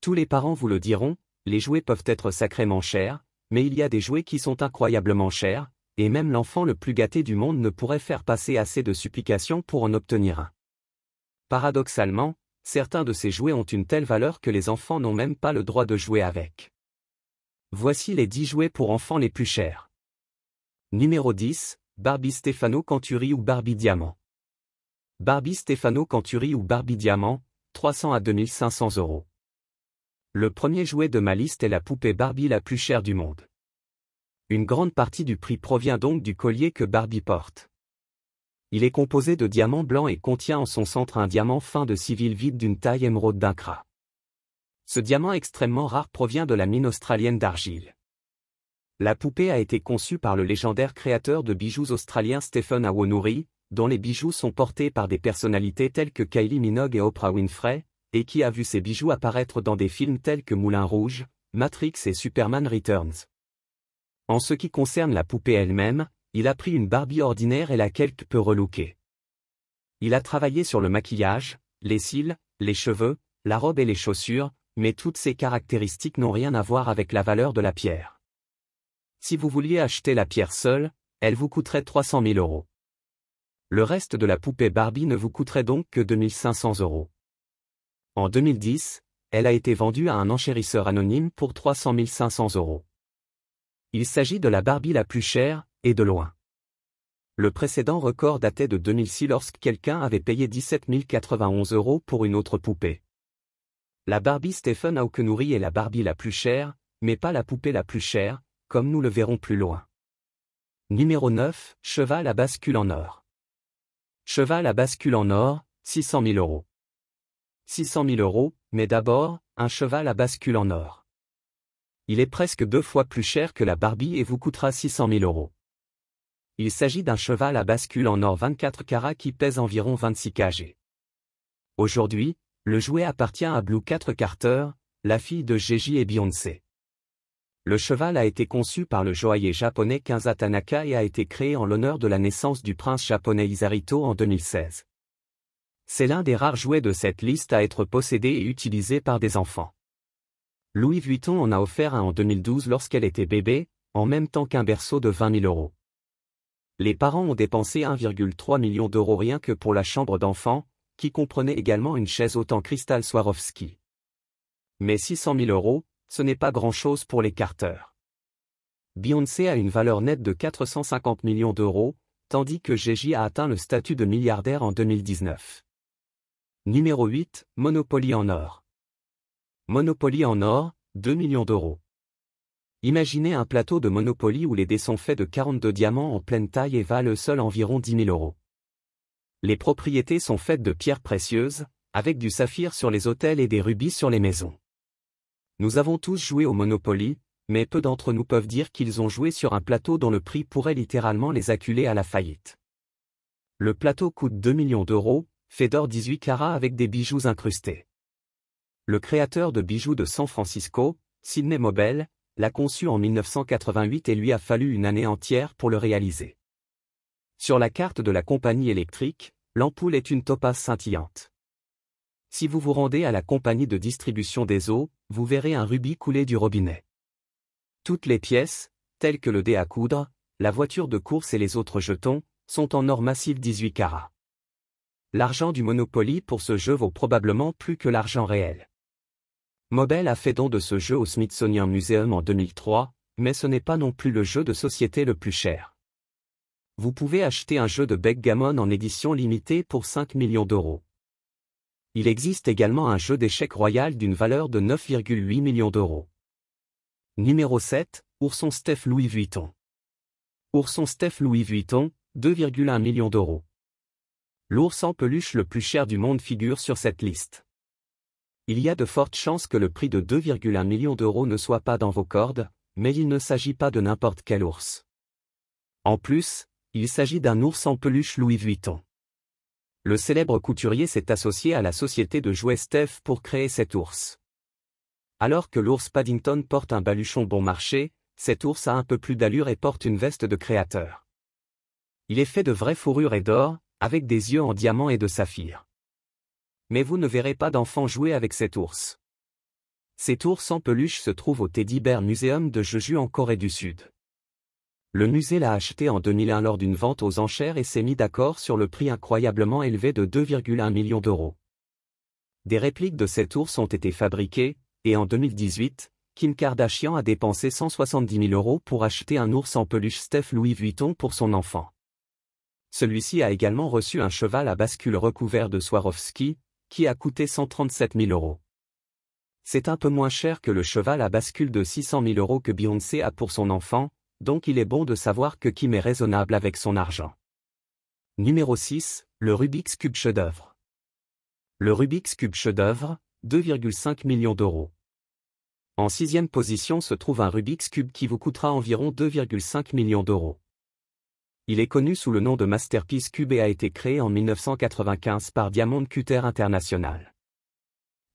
Tous les parents vous le diront, les jouets peuvent être sacrément chers, mais il y a des jouets qui sont incroyablement chers, et même l'enfant le plus gâté du monde ne pourrait faire passer assez de supplications pour en obtenir un. Paradoxalement, certains de ces jouets ont une telle valeur que les enfants n'ont même pas le droit de jouer avec. Voici les 10 jouets pour enfants les plus chers. Numéro 10, Barbie Stefano Canturi ou Barbie Diamant. Barbie Stefano Canturi ou Barbie Diamant, 300 à 2500 €. Le premier jouet de ma liste est la poupée Barbie la plus chère du monde. Une grande partie du prix provient donc du collier que Barbie porte. Il est composé de diamants blancs et contient en son centre un diamant fin de civil vide d'une taille émeraude d'un crat. Ce diamant extrêmement rare provient de la mine australienne d'argile. La poupée a été conçue par le légendaire créateur de bijoux australien Stephen Awonuri, dont les bijoux sont portés par des personnalités telles que Kylie Minogue et Oprah Winfrey, et qui a vu ses bijoux apparaître dans des films tels que Moulin Rouge, Matrix et Superman Returns. En ce qui concerne la poupée elle-même, il a pris une Barbie ordinaire et l'a quelque peu relookée. Il a travaillé sur le maquillage, les cils, les cheveux, la robe et les chaussures, mais toutes ces caractéristiques n'ont rien à voir avec la valeur de la pierre. Si vous vouliez acheter la pierre seule, elle vous coûterait 300 000 €. Le reste de la poupée Barbie ne vous coûterait donc que 2500 €. En 2010, elle a été vendue à un enchérisseur anonyme pour 300 500 €. Il s'agit de la Barbie la plus chère, et de loin. Le précédent record datait de 2006 lorsque quelqu'un avait payé 17 091 € pour une autre poupée. La Barbie Stephen Awonuri est la Barbie la plus chère, mais pas la poupée la plus chère, comme nous le verrons plus loin. Numéro 9, cheval à bascule en or. Cheval à bascule en or, 600 000 €. 600 000 €, mais d'abord, un cheval à bascule en or. Il est presque 2 fois plus cher que la Barbie et vous coûtera 600 000 €. Il s'agit d'un cheval à bascule en or 24 carats qui pèse environ 26 kg. Aujourd'hui, le jouet appartient à Blue 4 Carter, la fille de Gigi et Beyoncé. Le cheval a été conçu par le joaillier japonais Kinza Tanaka et a été créé en l'honneur de la naissance du prince japonais Hisarito en 2016. C'est l'un des rares jouets de cette liste à être possédé et utilisé par des enfants. Louis Vuitton en a offert un en 2012 lorsqu'elle était bébé, en même temps qu'un berceau de 20 000 €. Les parents ont dépensé 1,3 million € rien que pour la chambre d'enfant, qui comprenait également une chaise autant Crystal Swarovski. Mais 600 000 €, ce n'est pas grand-chose pour les Carter. Beyoncé a une valeur nette de 450 millions €, tandis que Gigi a atteint le statut de milliardaire en 2019. Numéro 8, Monopoly en or. Monopoly en or, 2 millions €. Imaginez un plateau de Monopoly où les dés sont faits de 42 diamants en pleine taille et valent seuls environ 10 000 €. Les propriétés sont faites de pierres précieuses, avec du saphir sur les hôtels et des rubis sur les maisons. Nous avons tous joué au Monopoly, mais peu d'entre nous peuvent dire qu'ils ont joué sur un plateau dont le prix pourrait littéralement les acculer à la faillite. Le plateau coûte 2 millions €, fait d'or 18 carats avec des bijoux incrustés. Le créateur de bijoux de San Francisco, Sidney Mobile, l'a conçu en 1988 et lui a fallu une année entière pour le réaliser. Sur la carte de la compagnie électrique, l'ampoule est une topaze scintillante. Si vous vous rendez à la compagnie de distribution des eaux, vous verrez un rubis couler du robinet. Toutes les pièces, telles que le dé à coudre, la voiture de course et les autres jetons, sont en or massif 18 carats. L'argent du Monopoly pour ce jeu vaut probablement plus que l'argent réel. Mobile a fait don de ce jeu au Smithsonian Museum en 2003, mais ce n'est pas non plus le jeu de société le plus cher. Vous pouvez acheter un jeu de backgammon en édition limitée pour 5 millions €. Il existe également un jeu d'échecs royal d'une valeur de 9,8 millions €. Numéro 7, Ourson Steph Louis Vuitton. Ourson Steph Louis Vuitton, 2,1 millions €. L'ours en peluche le plus cher du monde figure sur cette liste. Il y a de fortes chances que le prix de 2,1 millions € ne soit pas dans vos cordes, mais il ne s'agit pas de n'importe quel ours. En plus, il s'agit d'un ours en peluche Louis Vuitton. Le célèbre couturier s'est associé à la société de jouets Steph pour créer cet ours. Alors que l'ours Paddington porte un baluchon bon marché, cet ours a un peu plus d'allure et porte une veste de créateur. Il est fait de vraie fourrure et d'or, avec des yeux en diamant et de saphir. Mais vous ne verrez pas d'enfant jouer avec cet ours. Cet ours en peluche se trouve au Teddy Bear Museum de Jeju en Corée du Sud. Le musée l'a acheté en 2001 lors d'une vente aux enchères et s'est mis d'accord sur le prix incroyablement élevé de 2,1 millions d'euros. Des répliques de cet ours ont été fabriquées, et en 2018, Kim Kardashian a dépensé 170 000 euros pour acheter un ours en peluche Steph Louis Vuitton pour son enfant. Celui-ci a également reçu un cheval à bascule recouvert de Swarovski, qui a coûté 137 000 euros. C'est un peu moins cher que le cheval à bascule de 600 000 euros que Beyoncé a pour son enfant, donc il est bon de savoir que Kim est raisonnable avec son argent. Numéro 6, le Rubik's Cube chef-d'œuvre. Le Rubik's Cube chef-d'œuvre, 2,5 millions d'euros. En 6e position se trouve un Rubik's Cube qui vous coûtera environ 2,5 millions d'euros. Il est connu sous le nom de Masterpiece Cube et a été créé en 1995 par Diamond Cutter International.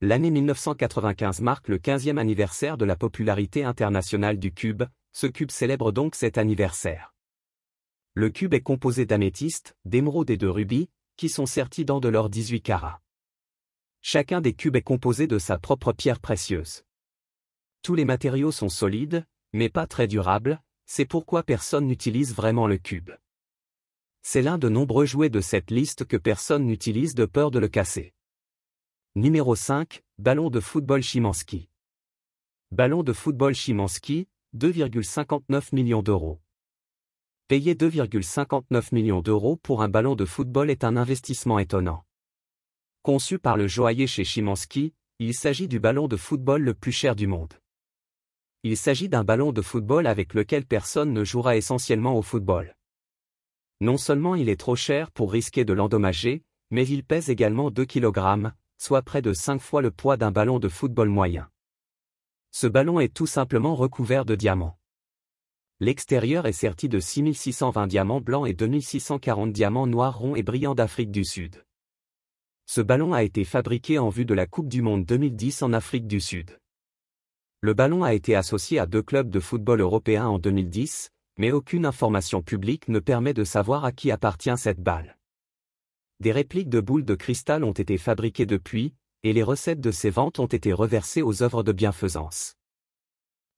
L'année 1995 marque le 15e anniversaire de la popularité internationale du cube, ce cube célèbre donc cet anniversaire. Le cube est composé d'améthyste, d'émeraude et de rubis, qui sont sertis dans de l'or 18 carats. Chacun des cubes est composé de sa propre pierre précieuse. Tous les matériaux sont solides, mais pas très durables, c'est pourquoi personne n'utilise vraiment le cube. C'est l'un de nombreux jouets de cette liste que personne n'utilise de peur de le casser. Numéro 5, ballon de football Szymanski. Ballon de football Szymanski, 2,59 millions d'euros. Payer 2,59 millions d'euros pour un ballon de football est un investissement étonnant. Conçu par le joaillier chez Szymanski, il s'agit du ballon de football le plus cher du monde. Il s'agit d'un ballon de football avec lequel personne ne jouera essentiellement au football. Non seulement il est trop cher pour risquer de l'endommager, mais il pèse également 2 kg, soit près de 5 fois le poids d'un ballon de football moyen. Ce ballon est tout simplement recouvert de diamants. L'extérieur est serti de 6620 diamants blancs et 2640 diamants noirs ronds et brillants d'Afrique du Sud. Ce ballon a été fabriqué en vue de la Coupe du Monde 2010 en Afrique du Sud. Le ballon a été associé à 2 clubs de football européens en 2010, mais aucune information publique ne permet de savoir à qui appartient cette balle. Des répliques de boules de cristal ont été fabriquées depuis, et les recettes de ces ventes ont été reversées aux œuvres de bienfaisance.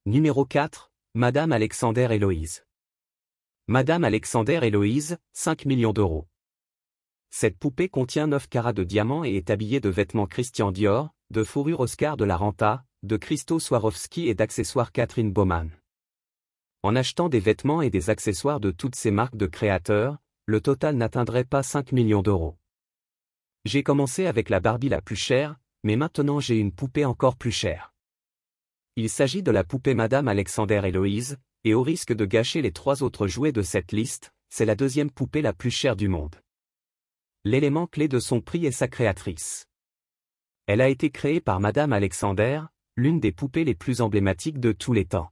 Numéro 4, Madame Alexander Héloïse. Madame Alexander Héloïse, 5 millions d'euros. Cette poupée contient 9 carats de diamants et est habillée de vêtements Christian Dior, de fourrure Oscar de la Renta, de cristaux Swarovski et d'accessoires Catherine Baumann. En achetant des vêtements et des accessoires de toutes ces marques de créateurs, le total n'atteindrait pas 5 millions d'euros. J'ai commencé avec la Barbie la plus chère, mais maintenant j'ai une poupée encore plus chère. Il s'agit de la poupée Madame Alexander Héloïse, et au risque de gâcher les 3 autres jouets de cette liste, c'est la 2e poupée la plus chère du monde. L'élément clé de son prix est sa créatrice. Elle a été créée par Madame Alexander, l'une des poupées les plus emblématiques de tous les temps.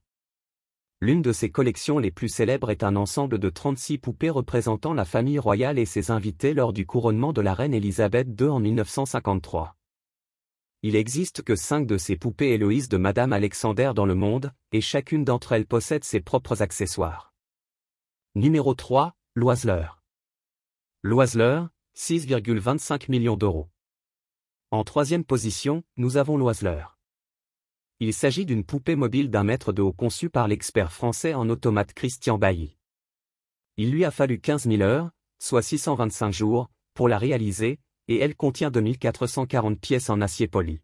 L'une de ses collections les plus célèbres est un ensemble de 36 poupées représentant la famille royale et ses invités lors du couronnement de la reine Elisabeth II en 1953. Il existe que 5 de ces poupées Héloïse de Madame Alexander dans le monde, et chacune d'entre elles possède ses propres accessoires. Numéro 3, l'Oiseleur. L'Oiseleur, 6,25 millions d'euros. En 3e position, nous avons l'Oiseleur. Il s'agit d'une poupée mobile d'1 mètre de haut conçue par l'expert français en automate Christian Bailly. Il lui a fallu 15 000 heures, soit 625 jours, pour la réaliser, et elle contient 2440 pièces en acier poli.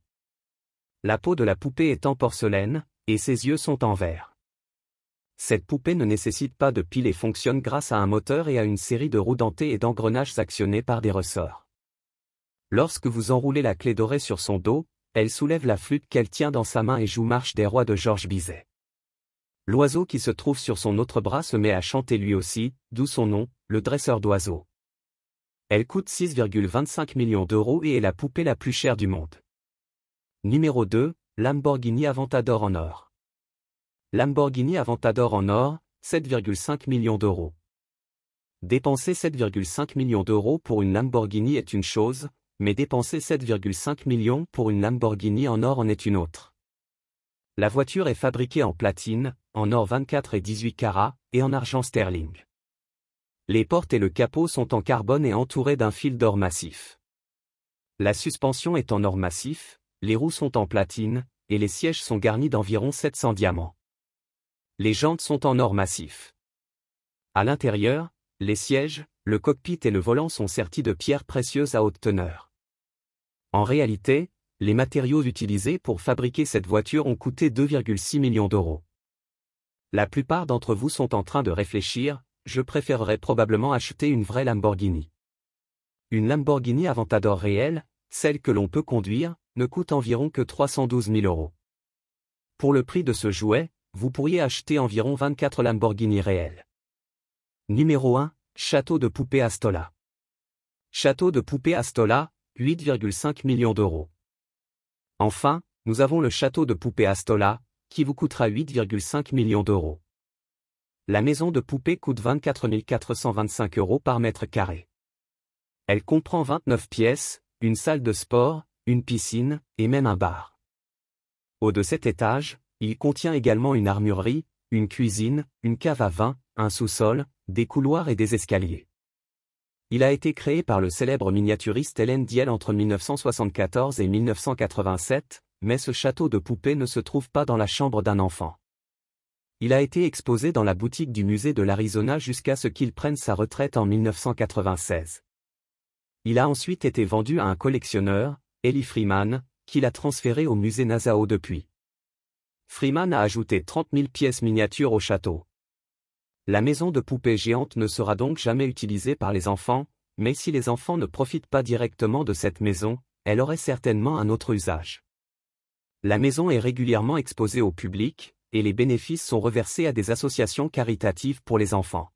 La peau de la poupée est en porcelaine, et ses yeux sont en verre. Cette poupée ne nécessite pas de pile et fonctionne grâce à un moteur et à une série de roues dentées et d'engrenages actionnés par des ressorts. Lorsque vous enroulez la clé dorée sur son dos, elle soulève la flûte qu'elle tient dans sa main et joue Marche des rois de Georges Bizet. L'oiseau qui se trouve sur son autre bras se met à chanter lui aussi, d'où son nom, le dresseur d'oiseaux. Elle coûte 6,25 millions d'euros et est la poupée la plus chère du monde. Numéro 2, Lamborghini Aventador en or. Lamborghini Aventador en or, 7,5 millions d'euros. Dépenser 7,5 millions d'euros pour une Lamborghini est une chose, mais dépenser 7,5 millions pour une Lamborghini en or en est une autre. La voiture est fabriquée en platine, en or 24 et 18 carats, et en argent sterling. Les portes et le capot sont en carbone et entourés d'un fil d'or massif. La suspension est en or massif, les roues sont en platine, et les sièges sont garnis d'environ 700 diamants. Les jantes sont en or massif. À l'intérieur, les sièges, le cockpit et le volant sont sertis de pierres précieuses à haute teneur. En réalité, les matériaux utilisés pour fabriquer cette voiture ont coûté 2,6 millions d'euros. La plupart d'entre vous sont en train de réfléchir, je préférerais probablement acheter une vraie Lamborghini. Une Lamborghini Aventador réelle, celle que l'on peut conduire, ne coûte environ que 312 000 euros. Pour le prix de ce jouet, vous pourriez acheter environ 24 Lamborghini réelles. Numéro 1, Château de poupée Astolla. Château de poupée Astolla, 8,5 millions d'euros. Enfin, nous avons le château de poupée Astolla, qui vous coûtera 8,5 millions d'euros. La maison de poupée coûte 24 425 euros par mètre carré. Elle comprend 29 pièces, une salle de sport, une piscine, et même un bar. Au de cet étage, il contient également une armurerie, une cuisine, une cave à vin, un sous-sol, des couloirs et des escaliers. Il a été créé par le célèbre miniaturiste Hélène Diel entre 1974 et 1987, mais ce château de poupée ne se trouve pas dans la chambre d'un enfant. Il a été exposé dans la boutique du musée de l'Arizona jusqu'à ce qu'il prenne sa retraite en 1996. Il a ensuite été vendu à un collectionneur, Ellie Freeman, qui l'a transféré au musée Nassau depuis. Freeman a ajouté 30 000 pièces miniatures au château. La maison de poupée géante ne sera donc jamais utilisée par les enfants, mais si les enfants ne profitent pas directement de cette maison, elle aurait certainement un autre usage. La maison est régulièrement exposée au public, et les bénéfices sont reversés à des associations caritatives pour les enfants.